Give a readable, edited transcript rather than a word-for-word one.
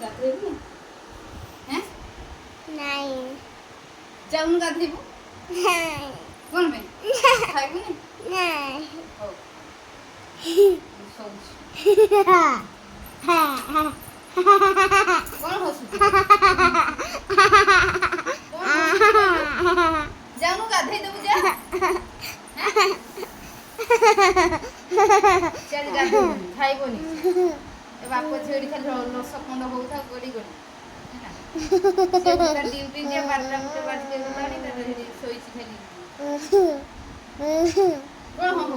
ଗାଧେଇବୁ ହେଁ ନାଇଁ ଯାଉନୁ ଗାଧେଇବୁ ନାଇଁ କ'ଣ ପାଇଁ ଖାଇବୁନି ନାଇଁ ହଉ ମୁଁ ଶୋଉଛି କ'ଣ ହସୁଛୁ କ'ଣ ହସୁଛୁ କହିଲୁ ଯାଉନୁ ଗାଧେଇ ଦେବୁ ଯା ସେ ଆଜି ଗାଧେଇବନି ଖାଇବନି ଏ ବାପ ଝିଅଟି ଖାଲି ରସ ଖଣ୍ଡ ହଉଥାଉ ଗଡ଼ି ଗଡ଼ି ହେଲା ସେ ତା ଡ୍ୟୁଟି ଯିଏ 12ଟା ଗୋଟେ ବାଜିକେ ଗଲାଣି ତାର ସେଠି ଶୋଇଛି ଖାଲି କ'ଣ ହବ